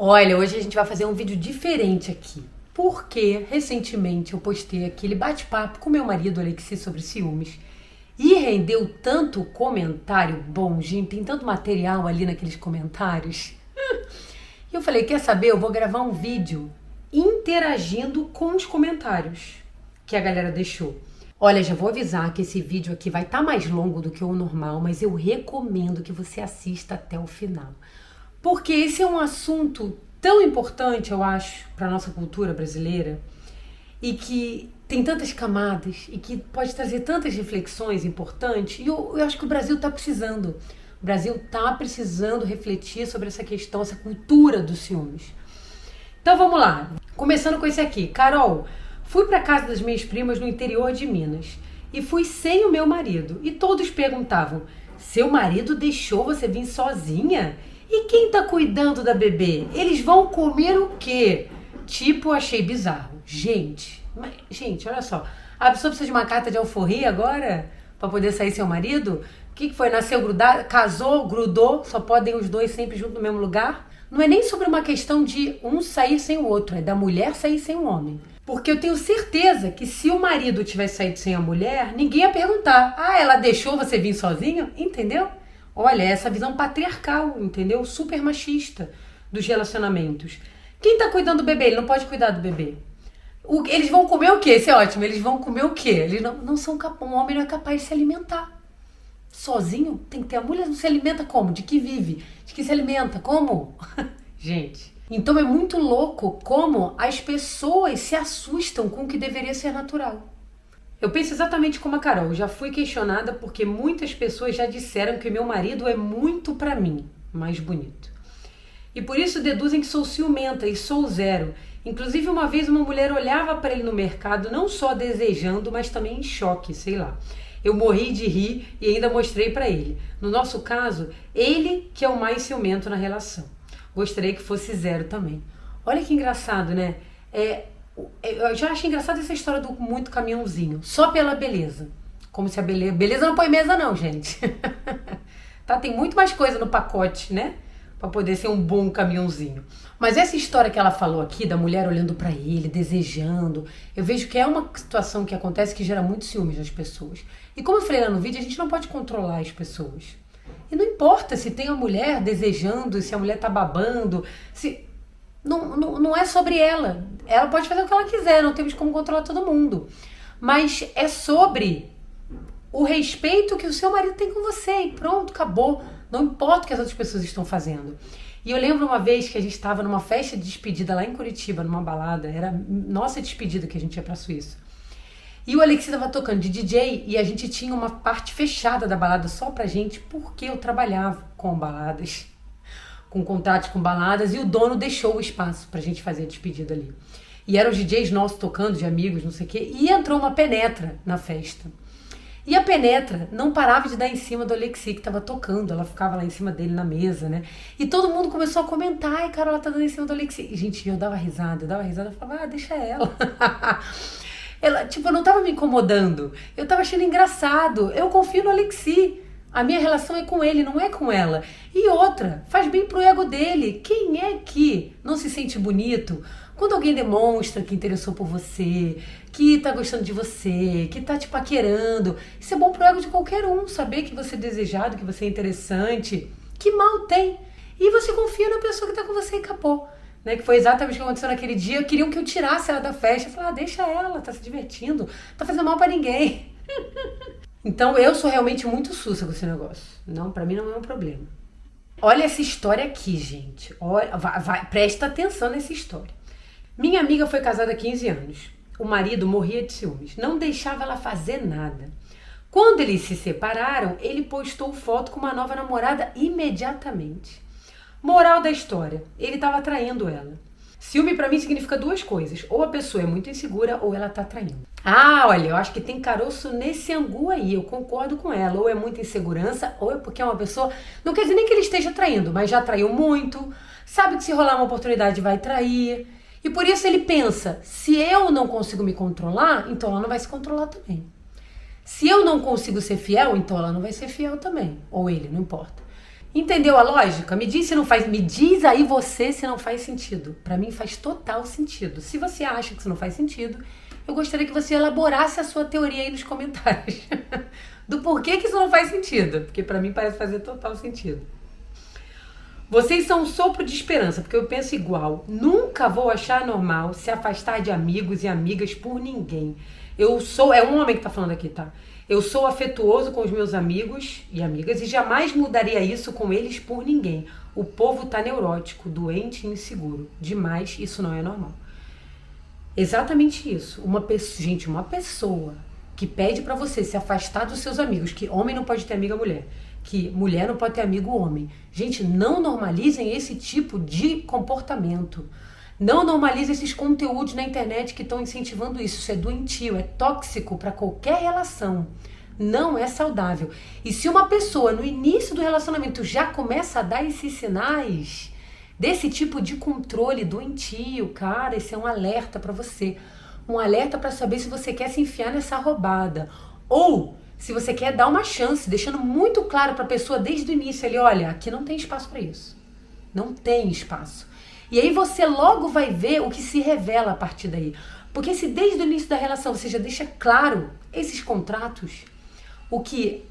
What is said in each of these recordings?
Olha, hoje a gente vai fazer um vídeo diferente aqui. Porque recentemente eu postei aquele bate-papo com meu marido Alexi sobre ciúmes e rendeu tanto comentário bom, gente, tem tanto material ali naqueles comentários. E eu falei, quer saber? Eu vou gravar um vídeo interagindo com os comentários que a galera deixou. Olha, já vou avisar que esse vídeo aqui vai estar mais longo do que o normal, mas eu recomendo que você assista até o final. Porque esse é um assunto tão importante, eu acho, para a nossa cultura brasileira e que tem tantas camadas e que pode trazer tantas reflexões importantes. E eu acho que o Brasil está precisando. O Brasil está precisando refletir sobre essa questão, essa cultura dos ciúmes. Então vamos lá. Começando com esse aqui. Carol, fui para casa das minhas primas no interior de Minas e fui sem o meu marido. E todos perguntavam, seu marido deixou você vir sozinha? E quem tá cuidando da bebê? Eles vão comer o quê? Tipo, achei bizarro. Gente, olha só. A pessoa precisa de uma carta de alforria agora? Pra poder sair sem o marido? O que foi? Nasceu grudado? Casou? Grudou? Só podem os dois sempre juntos no mesmo lugar? Não é nem sobre uma questão de um sair sem o outro. É da mulher sair sem o homem. Porque eu tenho certeza que se o marido tivesse saído sem a mulher, ninguém ia perguntar. Ah, ela deixou você vir sozinho? Entendeu? Olha, essa visão patriarcal, entendeu? Super machista dos relacionamentos. Quem tá cuidando do bebê? Ele não pode cuidar do bebê. Eles vão comer o quê? Isso é ótimo. Eles vão comer o quê? Eles não são capazes. Um homem não é capaz de se alimentar. Sozinho tem que ter. A mulher não se alimenta como? De que vive? De que se alimenta? Como? Gente. Então é muito louco como as pessoas se assustam com o que deveria ser natural. Eu penso exatamente como a Carol, já fui questionada porque muitas pessoas já disseram que meu marido é muito pra mim, mais bonito. E por isso deduzem que sou ciumenta e sou zero. Inclusive uma vez uma mulher olhava para ele no mercado não só desejando, mas também em choque, sei lá. Eu morri de rir e ainda mostrei pra ele. No nosso caso, ele que é o mais ciumento na relação. Gostaria que fosse zero também. Olha que engraçado, né? Eu já acho engraçada essa história do muito caminhãozinho. Só pela beleza. Como se a beleza não põe mesa não, gente. Tá, tem muito mais coisa no pacote, né? Pra poder ser um bom caminhãozinho. Mas essa história que ela falou aqui, da mulher olhando pra ele, desejando, eu vejo que é uma situação que acontece que gera muito ciúmes nas pessoas. E como eu falei lá no vídeo, a gente não pode controlar as pessoas. E não importa se tem a mulher desejando, se a mulher tá babando, se... Não é sobre ela. Ela pode fazer o que ela quiser, não temos como controlar todo mundo. Mas é sobre o respeito que o seu marido tem com você. E pronto, acabou. Não importa o que as outras pessoas estão fazendo. E eu lembro uma vez que a gente estava numa festa de despedida lá em Curitiba, numa balada. Era nossa despedida que a gente ia pra Suíça. E o Alexi estava tocando de DJ e a gente tinha uma parte fechada da balada só pra gente, porque eu trabalhava com baladas. Com contratos com baladas, e o dono deixou o espaço pra gente fazer a despedida ali. E eram os DJs nossos tocando, de amigos, não sei o quê, e entrou uma penetra na festa. E a penetra não parava de dar em cima do Alexi, que tava tocando, ela ficava lá em cima dele na mesa, né? E todo mundo começou a comentar, ai, Carol, ela tá dando em cima do Alexi. E, gente, eu dava risada, eu falava, deixa ela. Ela, tipo, não tava me incomodando, eu tava achando engraçado, eu confio no Alexi. A minha relação é com ele, não é com ela. E outra, faz bem pro ego dele. Quem é que não se sente bonito quando alguém demonstra que interessou por você, que tá gostando de você, que tá te paquerando? Isso é bom pro ego de qualquer um, saber que você é desejado, que você é interessante. Que mal tem? E você confia na pessoa que tá com você e acabou. Né? Que foi exatamente o que aconteceu naquele dia. Queriam que eu tirasse ela da festa. Eu falei, deixa ela, tá se divertindo, tá fazendo mal pra ninguém. Então eu sou realmente muito sussa com esse negócio. Não, pra mim não é um problema. Olha essa história aqui, gente. Olha, presta atenção nessa história. Minha amiga foi casada há 15 anos. O marido morria de ciúmes. Não deixava ela fazer nada. Quando eles se separaram, ele postou foto com uma nova namorada imediatamente. Moral da história, ele estava traindo ela. Ciúme pra mim significa duas coisas. Ou a pessoa é muito insegura ou ela tá traindo. Ah, olha, eu acho que tem caroço nesse angu aí, eu concordo com ela. Ou é muita insegurança, ou é porque é uma pessoa... Não quer dizer nem que ele esteja traindo, mas já traiu muito, sabe que se rolar uma oportunidade vai trair. E por isso ele pensa, se eu não consigo me controlar, então ela não vai se controlar também. Se eu não consigo ser fiel, então ela não vai ser fiel também. Ou ele, não importa. Entendeu a lógica? Me diz se não faz, me diz aí você se não faz sentido. Pra mim faz total sentido. Se você acha que isso não faz sentido, eu gostaria que você elaborasse a sua teoria aí nos comentários. Do porquê que isso não faz sentido. Porque pra mim parece fazer total sentido. Vocês são um sopro de esperança, porque eu penso igual. Nunca vou achar normal se afastar de amigos e amigas por ninguém. Eu sou, é um homem que tá falando aqui, tá? Eu sou afetuoso com os meus amigos e amigas e jamais mudaria isso com eles por ninguém. O povo tá neurótico, doente e inseguro. Demais, isso não é normal. Exatamente isso. Uma pessoa que pede pra você se afastar dos seus amigos, que homem não pode ter amiga mulher, que mulher não pode ter amigo homem. Gente, não normalizem esse tipo de comportamento. Não normalizem esses conteúdos na internet que estão incentivando isso. Isso é doentio, é tóxico para qualquer relação. Não é saudável. E se uma pessoa no início do relacionamento já começa a dar esses sinais desse tipo de controle doentio, cara, esse é um alerta para você. Um alerta para saber se você quer se enfiar nessa roubada. Ou se você quer dar uma chance, deixando muito claro para a pessoa desde o início, ali, olha, aqui não tem espaço para isso. Não tem espaço. E aí você logo vai ver o que se revela a partir daí. Porque se desde o início da relação você já deixa claro esses contratos, o que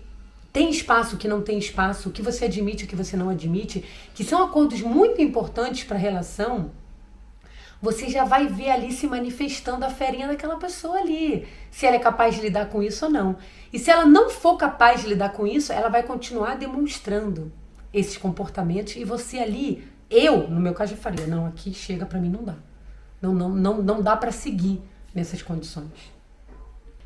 tem espaço, o que não tem espaço, o que você admite, o que você não admite, que são acordos muito importantes para a relação, você já vai ver ali se manifestando a ferinha daquela pessoa ali, se ela é capaz de lidar com isso ou não. E se ela não for capaz de lidar com isso, ela vai continuar demonstrando esses comportamentos e você ali, no meu caso, eu faria, não, aqui chega, pra mim não dá. Não dá pra seguir nessas condições.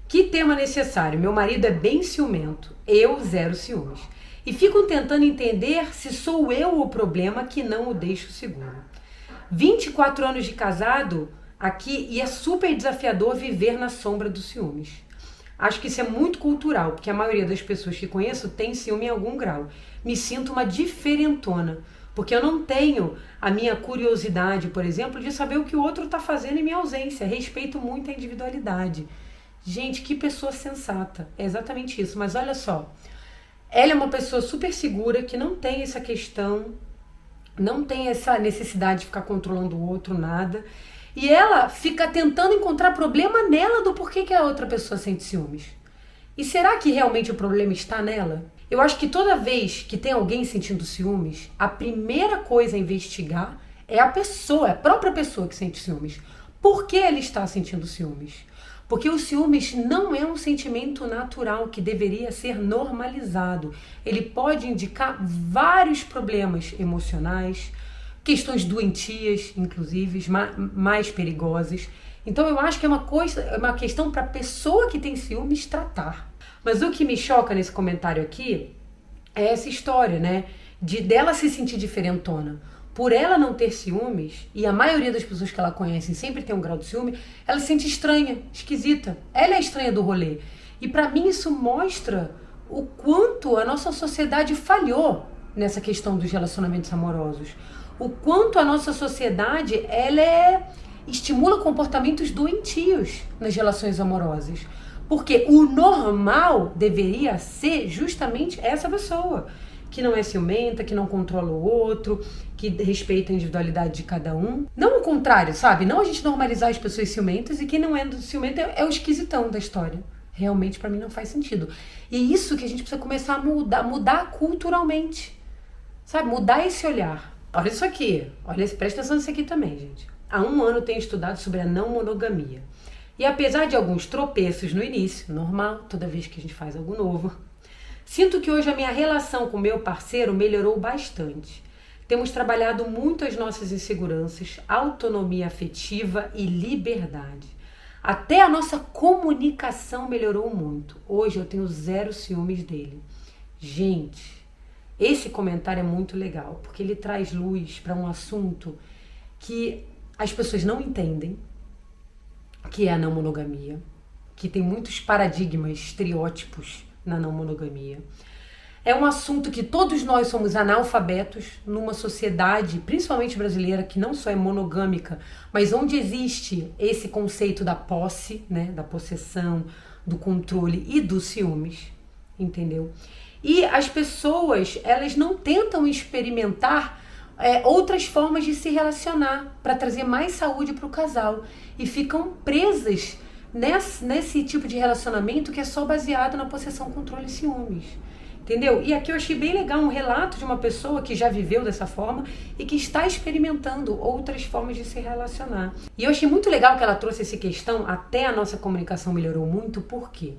Que tema necessário? Meu marido é bem ciumento, eu zero ciúmes. E ficam tentando entender se sou eu o problema que não o deixo seguro. 24 anos de casado aqui e é super desafiador viver na sombra dos ciúmes. Acho que isso é muito cultural, porque a maioria das pessoas que conheço tem ciúme em algum grau. Me sinto uma diferentona, porque eu não tenho a minha curiosidade, por exemplo, de saber o que o outro está fazendo em minha ausência. Respeito muito a individualidade. Gente, que pessoa sensata. É exatamente isso. Mas olha só, ela é uma pessoa super segura, que não tem essa questão, não tem essa necessidade de ficar controlando o outro, nada. E ela fica tentando encontrar problema nela do porquê que a outra pessoa sente ciúmes. E será que realmente o problema está nela? Eu acho que toda vez que tem alguém sentindo ciúmes, a primeira coisa a investigar é a pessoa, é a própria pessoa que sente ciúmes. Por que ela está sentindo ciúmes? Porque o ciúmes não é um sentimento natural que deveria ser normalizado. Ele pode indicar vários problemas emocionais, questões doentias, inclusive, mais perigosas. Então eu acho que é uma questão para a pessoa que tem ciúmes tratar. Mas o que me choca nesse comentário aqui é essa história, né? Dela se sentir diferentona. Por ela não ter ciúmes, e a maioria das pessoas que ela conhece sempre tem um grau de ciúme, ela se sente estranha, esquisita. Ela é a estranha do rolê. E pra mim isso mostra o quanto a nossa sociedade falhou nessa questão dos relacionamentos amorosos. O quanto a nossa sociedade, estimula comportamentos doentios nas relações amorosas. Porque o normal deveria ser justamente essa pessoa, que não é ciumenta, que não controla o outro, que respeita a individualidade de cada um. Não o contrário, sabe? Não a gente normalizar as pessoas ciumentas e quem não é ciumento é o esquisitão da história. Realmente, pra mim, não faz sentido. E é isso que a gente precisa começar a mudar culturalmente. Sabe? Mudar esse olhar. Olha isso aqui. Presta atenção nisso aqui também, gente. Há 1 ano tenho estudado sobre a não monogamia. E apesar de alguns tropeços no início, normal, toda vez que a gente faz algo novo, sinto que hoje a minha relação com meu parceiro melhorou bastante. Temos trabalhado muito as nossas inseguranças, autonomia afetiva e liberdade. Até a nossa comunicação melhorou muito. Hoje eu tenho 0 ciúmes dele. Gente, esse comentário é muito legal, porque ele traz luz para um assunto que as pessoas não entendem, que é a não monogamia, que tem muitos paradigmas, estereótipos na não monogamia. É um assunto que todos nós somos analfabetos numa sociedade, principalmente brasileira, que não só é monogâmica, mas onde existe esse conceito da posse, né, da possessão, do controle e dos ciúmes, entendeu? E as pessoas, elas não tentam experimentar outras formas de se relacionar para trazer mais saúde para o casal. E ficam presas nesse tipo de relacionamento que é só baseado na possessão, controle e ciúmes. Entendeu? E aqui eu achei bem legal um relato de uma pessoa que já viveu dessa forma e que está experimentando outras formas de se relacionar. E eu achei muito legal que ela trouxe essa questão, até a nossa comunicação melhorou muito, porque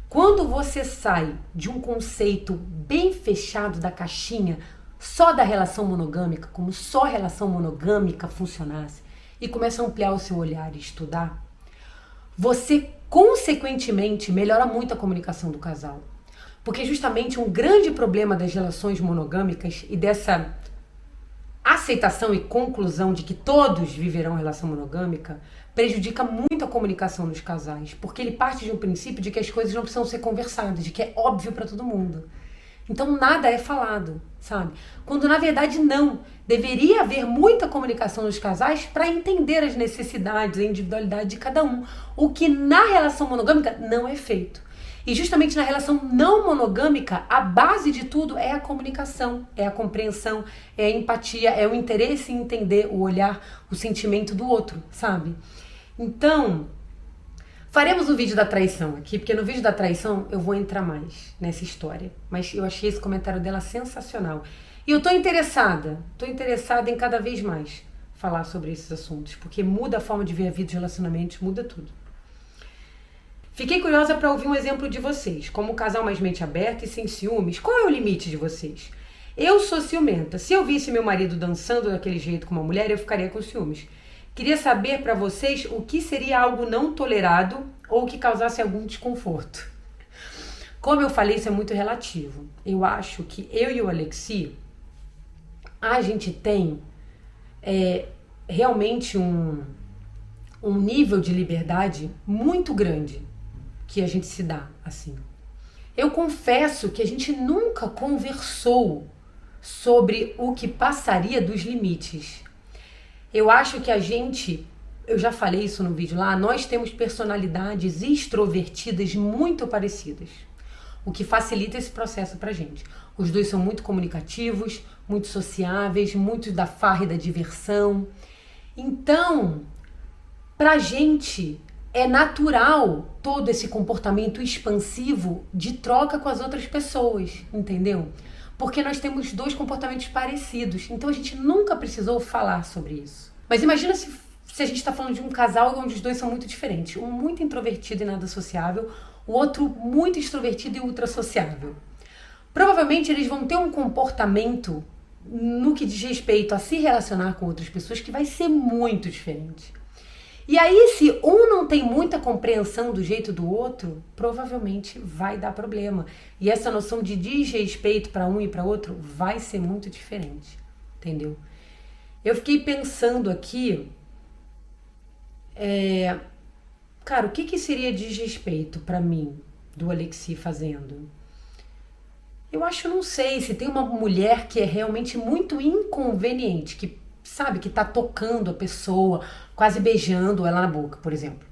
quando você sai de um conceito bem fechado da caixinha, só da relação monogâmica, como só a relação monogâmica funcionasse, e começa a ampliar o seu olhar e estudar, você consequentemente melhora muito a comunicação do casal. Porque justamente um grande problema das relações monogâmicas e dessa aceitação e conclusão de que todos viverão relação monogâmica prejudica muito a comunicação dos casais, porque ele parte de um princípio de que as coisas não precisam ser conversadas, de que é óbvio para todo mundo. Então nada é falado, sabe? Quando na verdade não. Deveria haver muita comunicação nos casais para entender as necessidades, a individualidade de cada um, o que na relação monogâmica não é feito. E justamente na relação não monogâmica, a base de tudo é a comunicação, é a compreensão, é a empatia, é o interesse em entender o olhar, o sentimento do outro, sabe? Então, faremos o vídeo da traição aqui, porque no vídeo da traição eu vou entrar mais nessa história. Mas eu achei esse comentário dela sensacional. E eu tô interessada em cada vez mais falar sobre esses assuntos, porque muda a forma de ver a vida, os relacionamentos, muda tudo. Fiquei curiosa para ouvir um exemplo de vocês. Como casal mais mente aberta e sem ciúmes, qual é o limite de vocês? Eu sou ciumenta. Se eu visse meu marido dançando daquele jeito com uma mulher, eu ficaria com ciúmes. Queria saber para vocês o que seria algo não tolerado ou que causasse algum desconforto. Como eu falei, isso é muito relativo. Eu acho que eu e o Alexi, a gente tem realmente um nível de liberdade muito grande que a gente se dá, assim. Eu confesso que a gente nunca conversou sobre o que passaria dos limites. Eu acho que eu já falei isso no vídeo lá, nós temos personalidades extrovertidas muito parecidas, o que facilita esse processo pra gente. Os dois são muito comunicativos, muito sociáveis, muito da farra e da diversão. Então, pra gente é natural todo esse comportamento expansivo de troca com as outras pessoas, entendeu? Porque nós temos dois comportamentos parecidos, então a gente nunca precisou falar sobre isso. Mas imagina se a gente está falando de um casal onde os dois são muito diferentes. Um muito introvertido e nada sociável, o outro muito extrovertido e ultra sociável. Provavelmente eles vão ter um comportamento no que diz respeito a se relacionar com outras pessoas que vai ser muito diferente. E aí, se um não tem muita compreensão do jeito do outro, provavelmente vai dar problema. E essa noção de desrespeito para um e para outro vai ser muito diferente, entendeu? Eu fiquei pensando aqui, cara, o que seria desrespeito para mim, do Alexi fazendo? Eu acho, não sei, se tem uma mulher que é realmente muito inconveniente, que sabe, que tá tocando a pessoa, quase beijando ela na boca, por exemplo.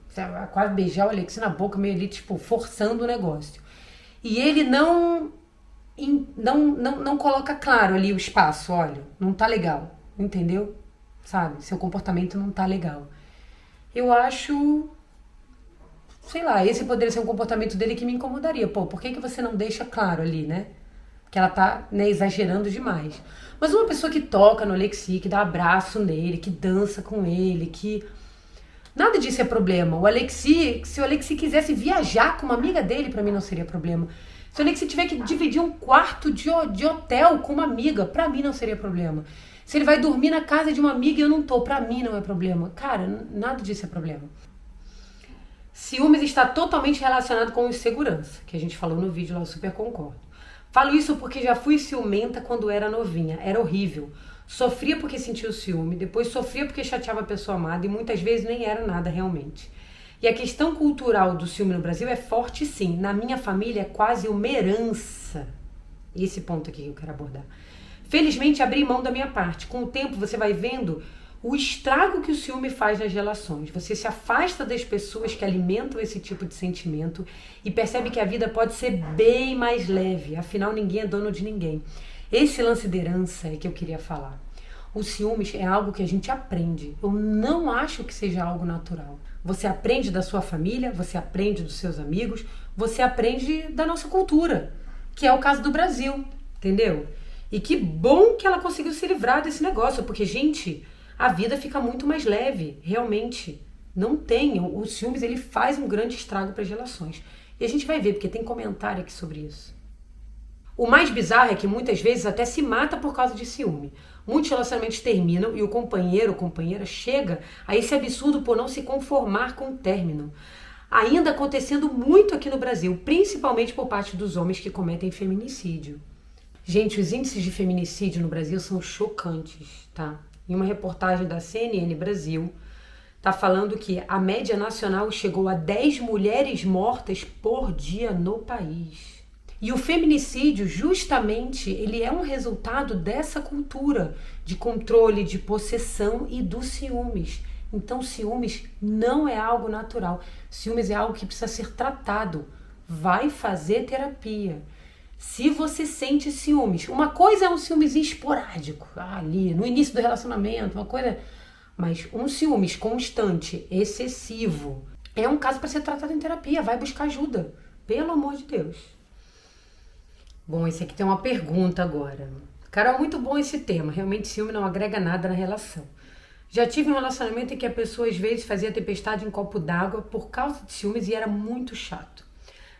Quase beijar o Alexi na boca, meio ali, tipo, forçando o negócio. E ele não coloca claro ali o espaço, olha, não tá legal, entendeu? Sabe, seu comportamento não tá legal. Eu acho, sei lá, esse poderia ser um comportamento dele que me incomodaria. Pô, por que você não deixa claro ali, né? Que ela tá, exagerando demais. Mas uma pessoa que toca no Alexi, que dá abraço nele, que dança com ele, que... Nada disso é problema. Se o Alexi quisesse viajar com uma amiga dele, pra mim não seria problema. Se o Alexi tiver que dividir um quarto de hotel com uma amiga, pra mim não seria problema. Se ele vai dormir na casa de uma amiga e eu não tô, pra mim não é problema. Cara, nada disso é problema. Ciúmes está totalmente relacionado com insegurança, que a gente falou no vídeo lá, eu super concordo. Falo isso porque já fui ciumenta quando era novinha, era horrível. Sofria porque sentia o ciúme, depois sofria porque chateava a pessoa amada e muitas vezes nem era nada realmente. E a questão cultural do ciúme no Brasil é forte sim, na minha família é quase uma herança. Esse ponto aqui que eu quero abordar. Felizmente abri mão da minha parte, com o tempo você vai vendo o estrago que o ciúme faz nas relações. Você se afasta das pessoas que alimentam esse tipo de sentimento e percebe que a vida pode ser bem mais leve, afinal ninguém é dono de ninguém. Esse lance de herança é que eu queria falar. O ciúmes é algo que a gente aprende. Eu não acho que seja algo natural. Você aprende da sua família, você aprende dos seus amigos, você aprende da nossa cultura, que é o caso do Brasil, entendeu? E que bom que ela conseguiu se livrar desse negócio, porque, gente, a vida fica muito mais leve, realmente. Não tem, o ciúmes ele faz um grande estrago para as relações. E a gente vai ver, porque tem comentário aqui sobre isso. O mais bizarro é que muitas vezes até se mata por causa de ciúme. Muitos relacionamentos terminam e o companheiro ou companheira chega a esse absurdo por não se conformar com o término. Ainda acontecendo muito aqui no Brasil, principalmente por parte dos homens que cometem feminicídio. Gente, os índices de feminicídio no Brasil são chocantes, tá? Em uma reportagem da CNN Brasil, tá falando que a média nacional chegou a 10 mulheres mortas por dia no país. E o feminicídio, justamente, ele é um resultado dessa cultura de controle, de possessão e dos ciúmes. Então, ciúmes não é algo natural. Ciúmes é algo que precisa ser tratado. Vai fazer terapia. Se você sente ciúmes, uma coisa é um ciúmezinho esporádico, ali, no início do relacionamento, uma coisa... Mas um ciúmes constante, excessivo, é um caso para ser tratado em terapia. Vai buscar ajuda, pelo amor de Deus. Bom, esse aqui tem uma pergunta agora. Carol, muito bom esse tema. Realmente ciúme não agrega nada na relação. Já tive um relacionamento em que a pessoa às vezes fazia tempestade em copo d'água por causa de ciúmes e era muito chato.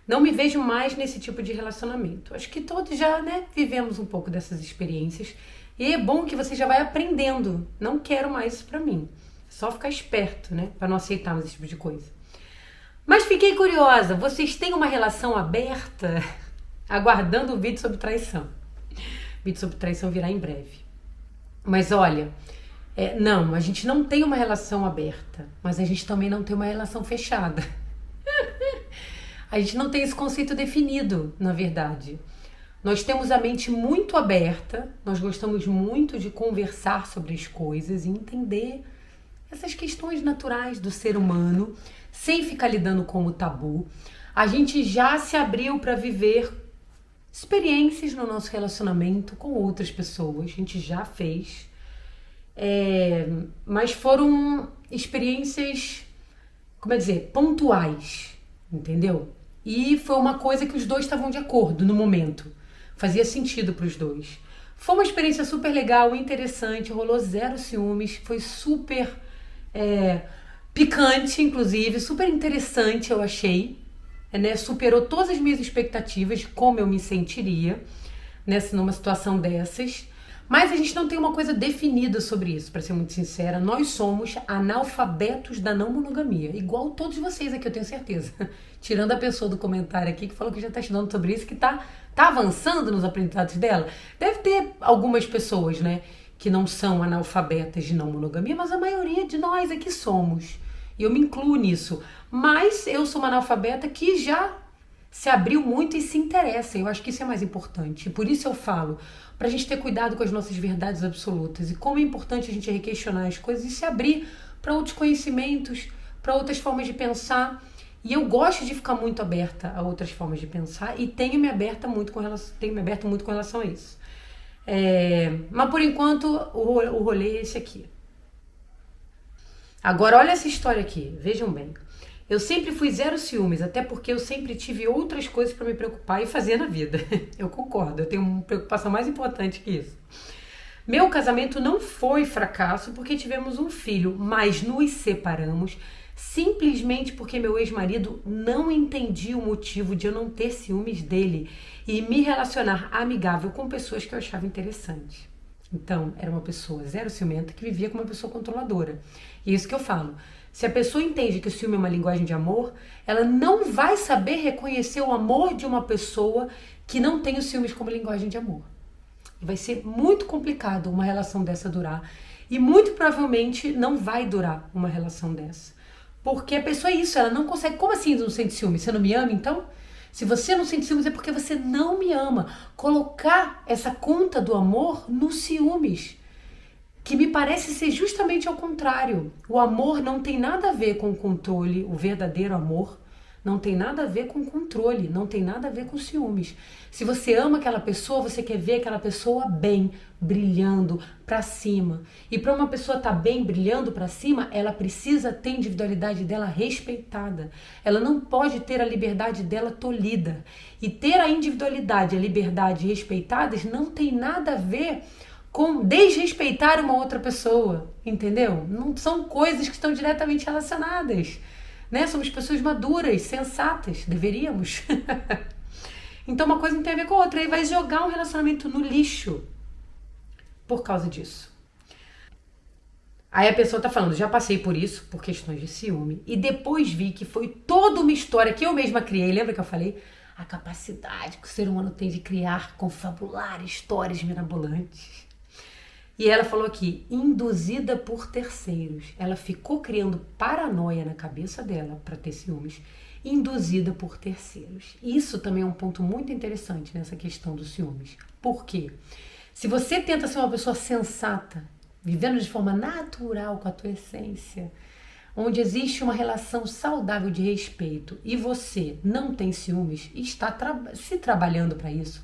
Não me vejo mais nesse tipo de relacionamento. Acho que todos já, vivemos um pouco dessas experiências. E é bom que você já vai aprendendo. Não quero mais isso pra mim. Só ficar esperto, pra não aceitar mais esse tipo de coisa. Mas fiquei curiosa. Vocês têm uma relação aberta? Aguardando o vídeo sobre traição. O vídeo sobre traição virá em breve. Mas olha, não, a gente não tem uma relação aberta, mas a gente também não tem uma relação fechada. A gente não tem esse conceito definido, na verdade. Nós temos a mente muito aberta, nós gostamos muito de conversar sobre as coisas e entender essas questões naturais do ser humano, sem ficar lidando com o tabu. A gente já se abriu para viver experiências no nosso relacionamento com outras pessoas, a gente já fez, mas foram experiências, pontuais, entendeu? E foi uma coisa que os dois estavam de acordo no momento, fazia sentido para os dois. Foi uma experiência super legal, interessante, rolou zero ciúmes, foi super picante, inclusive, super interessante, eu achei. Superou todas as minhas expectativas de como eu me sentiria numa situação dessas. Mas a gente não tem uma coisa definida sobre isso, para ser muito sincera. Nós somos analfabetos da não monogamia, igual todos vocês aqui, eu tenho certeza. Tirando a pessoa do comentário aqui que falou que já está estudando sobre isso, que tá avançando nos aprendizados dela. Deve ter algumas pessoas, que não são analfabetas de não monogamia, mas a maioria de nós aqui somos. E eu me incluo nisso. Mas eu sou uma analfabeta que já se abriu muito e se interessa. Eu acho que isso é mais importante. E por isso eu falo, pra gente ter cuidado com as nossas verdades absolutas. E como é importante a gente requestionar as coisas e se abrir para outros conhecimentos, para outras formas de pensar. E eu gosto de ficar muito aberta a outras formas de pensar e tenho me aberto muito com relação a isso. Mas por enquanto o rolê é esse aqui. Agora olha essa história aqui, vejam bem. Eu sempre fui zero ciúmes, até porque eu sempre tive outras coisas para me preocupar e fazer na vida. Eu concordo, eu tenho uma preocupação mais importante que isso. Meu casamento não foi fracasso porque tivemos um filho, mas nos separamos simplesmente porque meu ex-marido não entendia o motivo de eu não ter ciúmes dele e me relacionar amigável com pessoas que eu achava interessante. Então, era uma pessoa zero ciumenta que vivia com uma pessoa controladora. E é isso que eu falo. Se a pessoa entende que o ciúme é uma linguagem de amor, ela não vai saber reconhecer o amor de uma pessoa que não tem os ciúmes como linguagem de amor. E vai ser muito complicado uma relação dessa durar. E muito provavelmente não vai durar uma relação dessa. Porque a pessoa é isso, ela não consegue... Como assim não sente ciúme? Você não me ama, então? Se você não sente ciúmes é porque você não me ama. Colocar essa conta do amor nos ciúmes. que me parece ser justamente ao contrário. O amor não tem nada a ver com controle, o verdadeiro amor não tem nada a ver com controle, não tem nada a ver com ciúmes. Se você ama aquela pessoa, você quer ver aquela pessoa bem, brilhando pra cima. E para uma pessoa estar bem, brilhando pra cima, ela precisa ter a individualidade dela respeitada. Ela não pode ter a liberdade dela tolhida. E ter a individualidade, a liberdade respeitadas não tem nada a ver com desrespeitar uma outra pessoa, entendeu? Não são coisas que estão diretamente relacionadas. Né? Somos pessoas maduras, sensatas, deveríamos. Então uma coisa não tem a ver com a outra, aí vai jogar um relacionamento no lixo por causa disso. Aí a pessoa tá falando, já passei por isso, por questões de ciúme, e depois vi que foi toda uma história que eu mesma criei, lembra que eu falei? A capacidade que o ser humano tem de criar, confabular histórias mirabolantes. E ela falou aqui, induzida por terceiros. Ela ficou criando paranoia na cabeça dela para ter ciúmes, induzida por terceiros. Isso também é um ponto muito interessante nessa questão dos ciúmes. Por quê? Se você tenta ser uma pessoa sensata, vivendo de forma natural com a tua essência, onde existe uma relação saudável de respeito e você não tem ciúmes e está se trabalhando para isso,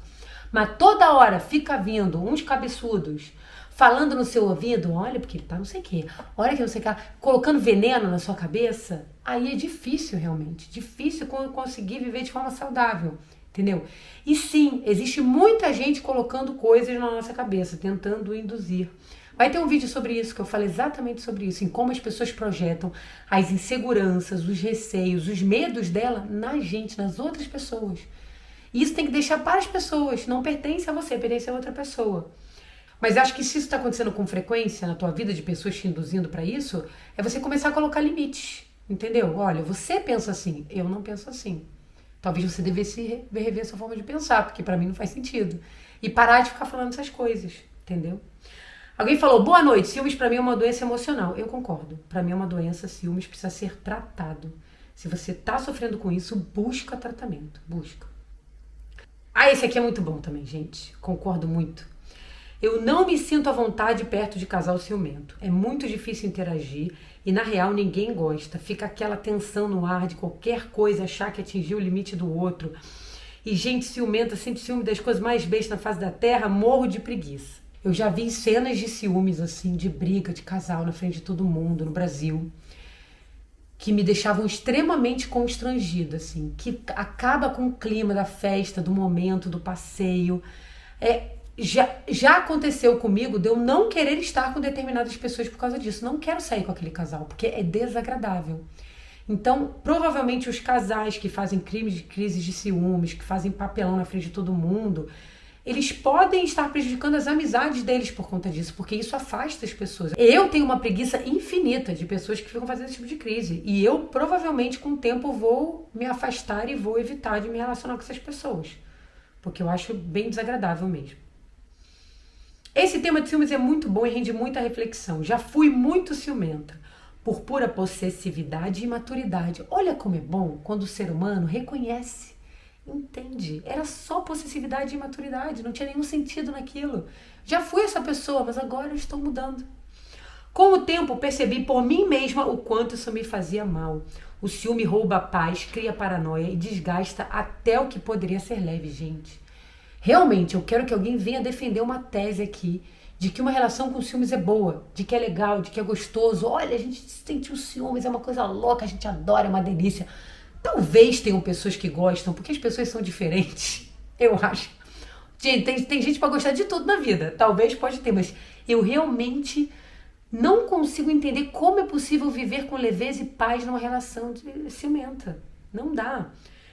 mas toda hora fica vindo uns cabeçudos falando no seu ouvido, olha, porque ele tá não sei o quê, olha que não sei o que, colocando veneno na sua cabeça, aí é difícil realmente, difícil conseguir viver de forma saudável, entendeu? E sim, existe muita gente colocando coisas na nossa cabeça, tentando induzir. Vai ter um vídeo sobre isso, que eu falo exatamente sobre isso, em como as pessoas projetam as inseguranças, os receios, os medos dela na gente, nas outras pessoas. E isso tem que deixar para as pessoas, não pertence a você, pertence a outra pessoa. Mas acho que se isso está acontecendo com frequência na tua vida, de pessoas te induzindo para isso, é você começar a colocar limites, entendeu? Olha, você pensa assim, eu não penso assim. Talvez você devesse rever sua forma de pensar, porque para mim não faz sentido. E parar de ficar falando essas coisas, entendeu? Alguém falou, boa noite, ciúmes para mim é uma doença emocional. Eu concordo, para mim é uma doença, ciúmes precisa ser tratado. Se você tá sofrendo com isso, busca tratamento, busca. Ah, esse aqui é muito bom também, gente, concordo muito. Eu não me sinto à vontade perto de casal ciumento. É muito difícil interagir e, na real, ninguém gosta. Fica aquela tensão no ar de qualquer coisa achar que atingiu o limite do outro. E gente ciumenta, sempre ciúme das coisas mais bestas na face da terra, morro de preguiça. Eu já vi cenas de ciúmes, assim, de briga, de casal na frente de todo mundo no Brasil, que me deixavam extremamente constrangida, assim, que acaba com o clima da festa, do momento, do passeio. Já aconteceu comigo de eu não querer estar com determinadas pessoas por causa disso. Não quero sair com aquele casal, porque é desagradável. Então, provavelmente os casais que fazem crises de ciúmes, que fazem papelão na frente de todo mundo, eles podem estar prejudicando as amizades deles por conta disso, porque isso afasta as pessoas. Eu tenho uma preguiça infinita de pessoas que ficam fazendo esse tipo de crise. E eu, provavelmente, com o tempo, vou me afastar e vou evitar de me relacionar com essas pessoas. Porque eu acho bem desagradável mesmo. Esse tema de ciúmes é muito bom e rende muita reflexão. Já fui muito ciumenta, por pura possessividade e imaturidade. Olha como é bom quando o ser humano reconhece, entende. Era só possessividade e imaturidade, não tinha nenhum sentido naquilo. Já fui essa pessoa, mas agora eu estou mudando. Com o tempo, percebi por mim mesma o quanto isso me fazia mal. O ciúme rouba a paz, cria paranoia e desgasta até o que poderia ser leve, gente. Realmente, eu quero que alguém venha defender uma tese aqui de que uma relação com ciúmes é boa, de que é legal, de que é gostoso. Olha, a gente sentiu ciúmes, é uma coisa louca, a gente adora, é uma delícia. Talvez tenham pessoas que gostam, porque as pessoas são diferentes, eu acho. Gente, tem gente para gostar de tudo na vida, talvez pode ter, mas eu realmente não consigo entender como é possível viver com leveza e paz numa relação ciumenta. Não dá.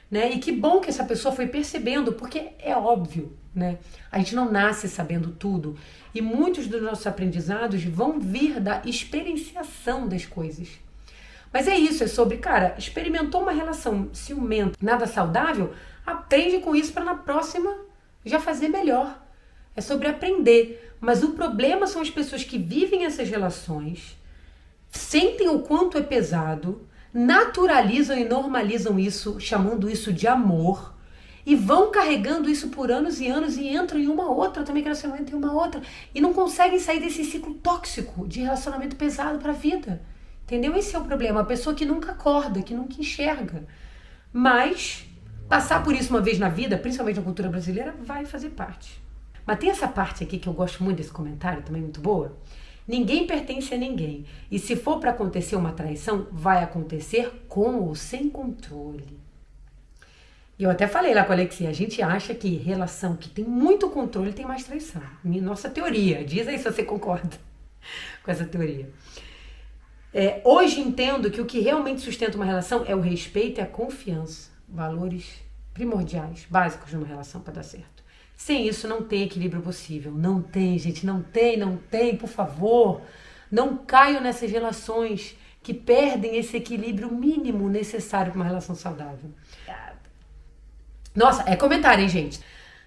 Né? E que bom que essa pessoa foi percebendo, porque é óbvio, né? A gente não nasce sabendo tudo e muitos dos nossos aprendizados vão vir da experienciação das coisas. Mas é isso, é sobre, cara, experimentou uma relação ciumenta, nada saudável, aprende com isso para na próxima já fazer melhor. É sobre aprender, mas o problema são as pessoas que vivem essas relações, sentem o quanto é pesado, naturalizam e normalizam isso, chamando isso de amor, E vão carregando isso por anos e anos e entram em uma outra, também quero ser em uma outra. E não conseguem sair desse ciclo tóxico de relacionamento pesado para a vida. Entendeu? Esse é o problema. A pessoa que nunca acorda, que nunca enxerga. Mas passar por isso uma vez na vida, principalmente na cultura brasileira, vai fazer parte. Mas tem essa parte aqui que eu gosto muito desse comentário, também muito boa. Ninguém pertence a ninguém. E se for para acontecer uma traição, vai acontecer com ou sem controle. E eu até falei lá com a Alexia, a gente acha que relação que tem muito controle tem mais traição. Nossa teoria, diz aí se você concorda com essa teoria. Hoje entendo que o que realmente sustenta uma relação é o respeito e a confiança. Valores primordiais, básicos numa relação para dar certo. Sem isso não tem equilíbrio possível. Não tem, gente, não tem, por favor. Não caiam nessas relações que perdem esse equilíbrio mínimo necessário para uma relação saudável. Nossa, comentário, hein, gente?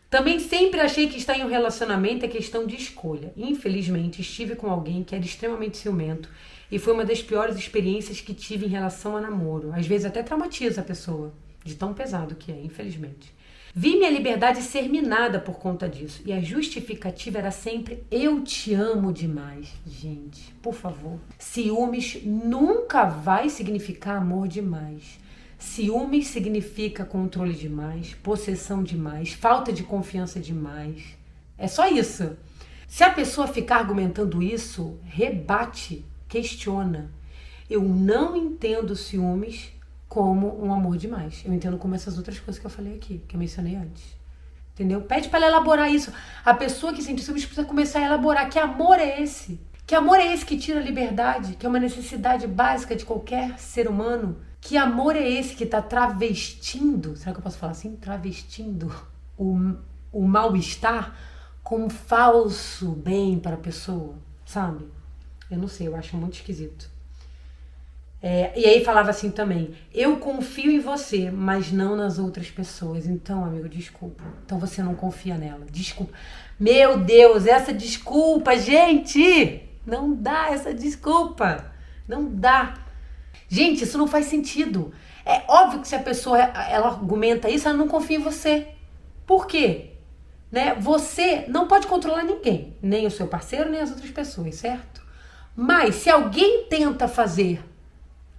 Também sempre achei que estar em um relacionamento é questão de escolha. Infelizmente, estive com alguém que era extremamente ciumento e foi uma das piores experiências que tive em relação a namoro. Às vezes até traumatiza a pessoa, de tão pesado que é, infelizmente. Vi minha liberdade ser minada por conta disso. E a justificativa era sempre: eu te amo demais. Gente, por favor. Ciúmes nunca vai significar amor demais. Ciúmes significa controle demais, possessão demais, falta de confiança demais. É só isso. Se a pessoa ficar argumentando isso, rebate, questiona. Eu não entendo ciúmes como um amor demais. Eu entendo como essas outras coisas que eu falei aqui, que eu mencionei antes. Entendeu? Pede para ela elaborar isso. A pessoa que sente ciúmes precisa começar a elaborar. Que amor é esse? Que amor é esse que tira a liberdade? Que é uma necessidade básica de qualquer ser humano? Que amor é esse que está travestindo, será que eu posso falar assim? Travestindo o mal-estar como falso bem para a pessoa, sabe? Eu não sei, eu acho muito esquisito. E aí falava assim também: eu confio em você, mas não nas outras pessoas. Então, amigo, desculpa. Então você não confia nela. Desculpa. Meu Deus, essa desculpa, gente! Não dá essa desculpa. Não dá. Gente, isso não faz sentido. É óbvio que se a pessoa ela argumenta isso, ela não confia em você. Por quê? Né? Você não pode controlar ninguém, nem o seu parceiro, nem as outras pessoas, certo? Mas se alguém tenta fazer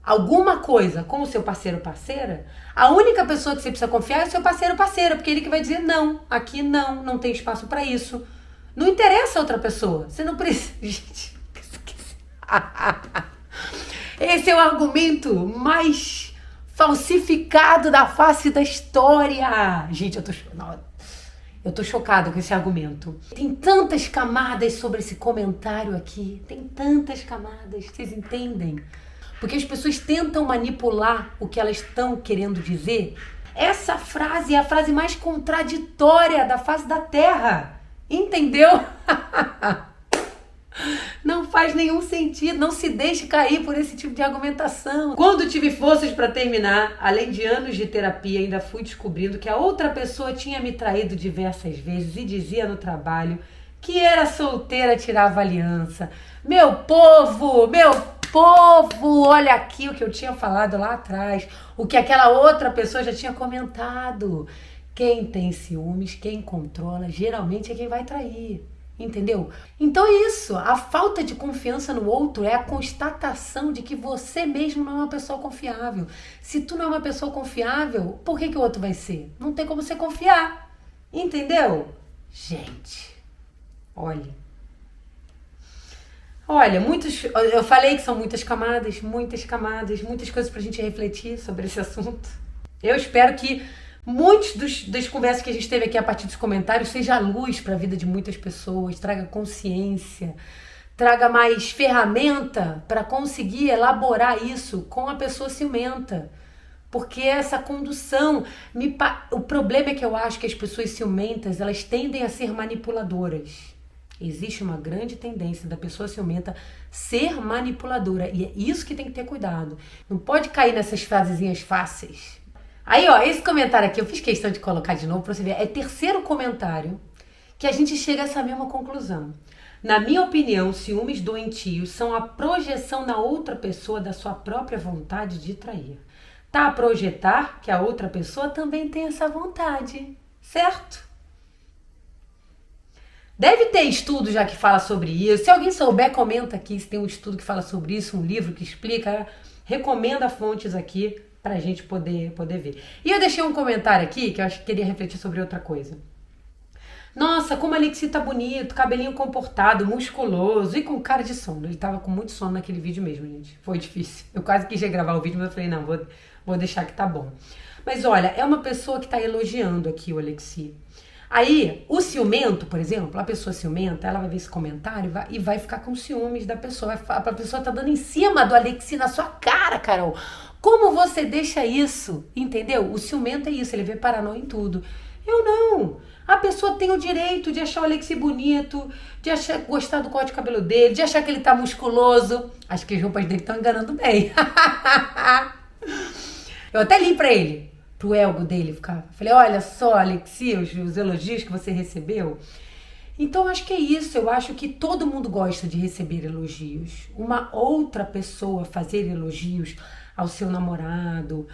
alguma coisa com o seu parceiro ou parceira, a única pessoa que você precisa confiar é o seu parceiro ou parceira, porque ele que vai dizer: não, aqui não tem espaço para isso. Não interessa a outra pessoa. Você não precisa... Gente, esse é o argumento mais falsificado da face da história. Gente, eu tô chocada com esse argumento. Tem tantas camadas sobre esse comentário aqui. Tem tantas camadas, vocês entendem? Porque as pessoas tentam manipular o que elas estão querendo dizer. Essa frase é a frase mais contraditória da face da Terra. Entendeu? Não faz nenhum sentido, não se deixe cair por esse tipo de argumentação. Quando tive forças para terminar, além de anos de terapia, ainda fui descobrindo que a outra pessoa tinha me traído diversas vezes e dizia no trabalho que era solteira, tirava aliança. Meu povo, olha aqui o que eu tinha falado lá atrás, o que aquela outra pessoa já tinha comentado. Quem tem ciúmes, quem controla, geralmente é quem vai trair. Entendeu? Então é isso, a falta de confiança no outro é a constatação de que você mesmo não é uma pessoa confiável. Se tu não é uma pessoa confiável, por que o outro vai ser? Não tem como você confiar, entendeu? Gente, olha, eu falei que são muitas camadas, muitas coisas pra gente refletir sobre esse assunto. Eu espero que muitos das conversas que a gente teve aqui a partir dos comentários seja luz para a vida de muitas pessoas, traga consciência, traga mais ferramenta para conseguir elaborar isso com a pessoa ciumenta. Porque essa condução, o problema é que eu acho que as pessoas ciumentas, elas tendem a ser manipuladoras. Existe uma grande tendência da pessoa ciumenta ser manipuladora e é isso que tem que ter cuidado. Não pode cair nessas frasezinhas fáceis. Aí, ó, esse comentário aqui, eu fiz questão de colocar de novo para você ver. É terceiro comentário que a gente chega a essa mesma conclusão. Na minha opinião, ciúmes doentios são a projeção na outra pessoa da sua própria vontade de trair. tá a projetar que a outra pessoa também tem essa vontade, certo? Deve ter estudo já que fala sobre isso. Se alguém souber, comenta aqui se tem um estudo que fala sobre isso, um livro que explica. Recomenda fontes aqui pra gente poder ver. E eu deixei um comentário aqui que eu acho que queria refletir sobre outra coisa. Nossa, como a Alexi tá bonito, cabelinho comportado, musculoso e com cara de sono. Ele tava com muito sono naquele vídeo mesmo, gente. Foi difícil. Eu quase quis gravar o vídeo, mas eu falei, não, vou deixar que tá bom. Mas olha, é uma pessoa que tá elogiando aqui o Alexi. Aí, o ciumento, por exemplo, a pessoa ciumenta, ela vai ver esse comentário e vai ficar com ciúmes da pessoa. A pessoa tá dando em cima do Alexi na sua cara, Carol. Como você deixa isso? Entendeu? O ciumento é isso, ele vê paranoia em tudo. Eu não. A pessoa tem o direito de achar o Alexi bonito, de gostar do corte de cabelo dele, de achar que ele tá musculoso. Acho que as roupas dele estão enganando bem. Eu até li pra ele, pro ego dele ficar. Falei, olha só, Alexi, os elogios que você recebeu. Então, acho que é isso. Eu acho que todo mundo gosta de receber elogios. Uma outra pessoa fazer elogios ao seu namorado,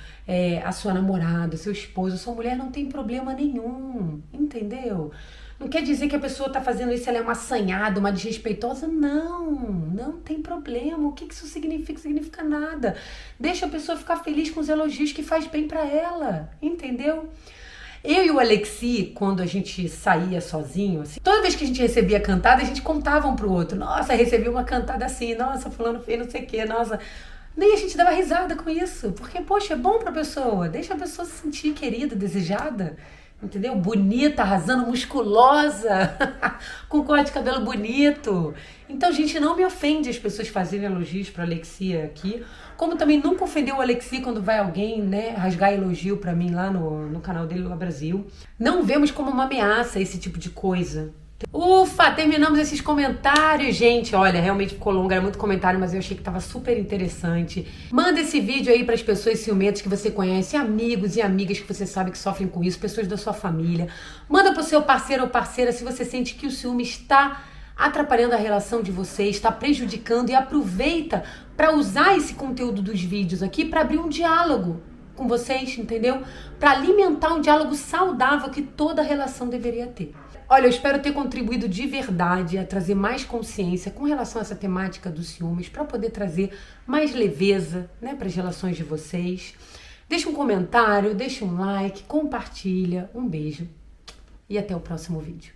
a sua namorada, seu esposo, sua mulher, não tem problema nenhum, entendeu? Não quer dizer que a pessoa tá fazendo isso, ela é uma assanhada, uma desrespeitosa. Não tem problema. O que isso significa? Significa nada. Deixa a pessoa ficar feliz com os elogios que faz bem pra ela, entendeu? Eu e o Alexi, quando a gente saía sozinho, assim, toda vez que a gente recebia cantada, a gente contava um pro outro. Nossa, recebi uma cantada assim, nossa, fulano fez não sei o quê, nossa. Nem a gente dava risada com isso, porque, poxa, é bom pra pessoa, deixa a pessoa se sentir querida, desejada, entendeu? Bonita, arrasando, musculosa, com corte de cabelo bonito. Então, gente, não me ofende as pessoas fazerem elogios pra Alexia aqui, como também nunca ofendeu o Alexi quando vai alguém, né, rasgar elogio pra mim lá no canal dele, no Brasil. Não vemos como uma ameaça esse tipo de coisa. Ufa, terminamos esses comentários, gente. Olha, realmente ficou longo, era muito comentário, mas eu achei que tava super interessante. Manda esse vídeo aí pras pessoas ciumentas que você conhece, amigos e amigas que você sabe que sofrem com isso, pessoas da sua família. Manda pro seu parceiro ou parceira se você sente que o ciúme está atrapalhando a relação de vocês, está prejudicando, e aproveita para usar esse conteúdo dos vídeos aqui para abrir um diálogo com vocês, entendeu? Para alimentar um diálogo saudável que toda relação deveria ter. Olha, eu espero ter contribuído de verdade a trazer mais consciência com relação a essa temática dos ciúmes, para poder trazer mais leveza, né, para as relações de vocês. Deixa um comentário, deixa um like, compartilha, um beijo e até o próximo vídeo.